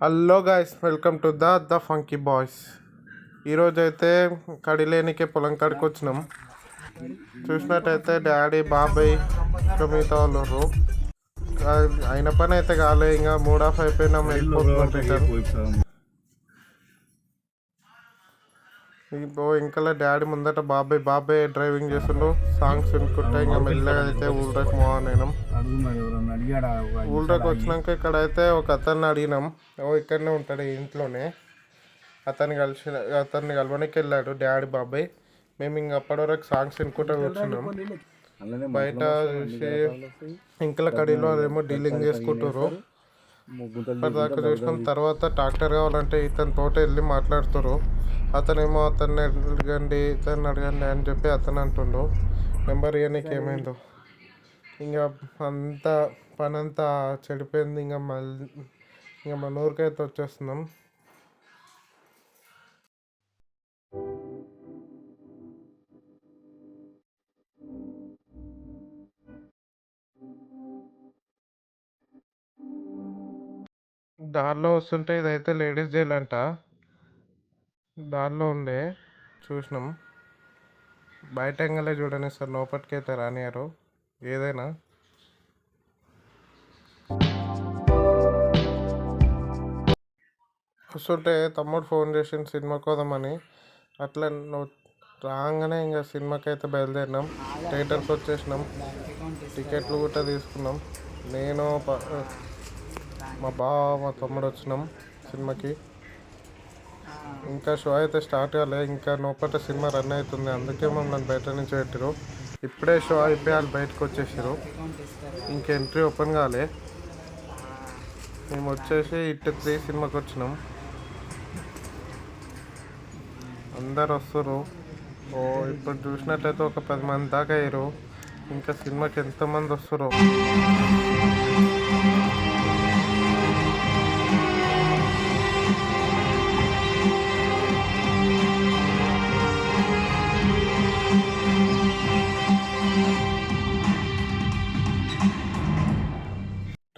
Hello guys, welcome to the funky boys. ఈరోజు అయితే కడిలేనికే పొలం కాడికి వచ్చినాం. చూసినట్టయితే డాడీ, బాబాయ్ ఇంకా మిగతా వాళ్ళు అయిన పని అయితే కాలే. ఇంకా మూడ్ ఆఫ్ అయిపోయినాం, వెళ్ళిపోతున్నాం రిటర్న్. ఇంకా డాడీ ముందట బాబాయ్ డ్రైవింగ్ చేస్తుండ్రు. సాంగ్స్ వినుకుంటే ఇంకా మెల్లగా అయితే ఊళ్ళోకి మూవ్ అయినాం. ఊళ్ళోకి వచ్చినాక ఇక్కడైతే ఒక అతన్ని అడిగినాం. ఇక్కడనే ఉంటాడు ఇంట్లోనే. అతన్ని కలవడానికి వెళ్ళాడు డాడీ, బాబాయ్. మేము ఇంక అప్పటి వరకు సాంగ్స్ వినుకుంటూ కూర్చున్నాం. బయట చూసి ఇంకల కడీలో ఏమో డీలింగ్ చేసుకుంటారు. దాకా చూసినాం. తర్వాత ట్రాక్టర్ కావాలంటే ఇతని తోట వెళ్ళి మాట్లాడుతారు. అతనేమో ఇతన్ని అడగండి అని చెప్పి అతను అంటుండు. నెంబర్ ఇవ్వనీకి ఏమైందో ఇంకా పని అంతా చెడిపోయింది. ఇంకా మన ఊరికైతే వచ్చేస్తున్నాం. దారిలో వస్తుంటే ఇదైతే లేడీస్ జైల్ అంట. దారిలో ఉండే చూసినాం. బయట ఎంగలే చూడని సార్, లోపలికైతే రానియారు ఏదైనా. వస్తుంటే తమ్ముడు ఫోన్ చేసిండు సినిమాకి పోదామని. అట్లా రాగానే ఇంకా సినిమాకి అయితే బయలుదేరినాం. థియేటర్కి వచ్చేసినాం. టికెట్లు కూడా తీసుకున్నాం. నేను, మా మా తమ్ముడు వచ్చినాం సినిమాకి. ఇంకా షో అయితే స్టార్ట్ కాలే. ఇంకా లోపల సినిమా రన్ అవుతుంది. అందుకే మమ్మల్ని బయట నుంచి పెట్టారు. ఇప్పుడే షో అయిపోయాలి, బయటకు వచ్చేసారు. ఇంక ఎంట్రీ ఓపెన్ కాలే. మేము వచ్చేసి ఇట్ 3 సినిమాకి వచ్చినాం. అందరు వస్తారు. ఇప్పుడు చూసినట్లయితే ఒక 10 మంది దాకా అయ్యారు. ఇంకా సినిమాకి ఎంతమంది వస్తారో.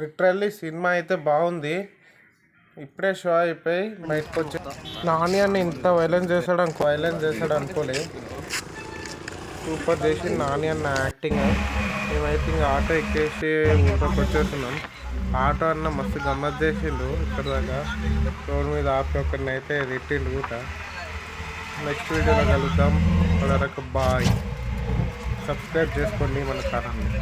లిటరల్లీ సినిమా అయితే బాగుంది. ఇప్పుడే షో అయిపోయి బయటకు వచ్చి నాని అని ఇంత వైలెన్స్ చేశాడు అనుకోలే. సూపర్ చేసి నాని అన్న యాక్టింగ్. మేమైతే ఇంకా ఆటో ఎక్కేసి ఊరికి వచ్చేస్తున్నాం. ఆటో అన్న మస్తు గమ్మత్ చేసిండు. ఇక్కడ దాకా రోడ్ మీద ఆపి ఒకరిని అయితే తిట్టిండు కూడా. నెక్స్ట్ వీడియోలో కలుద్దాం. బాయ్. సబ్స్క్రైబ్ చేసుకోండి మన ఛానల్ని.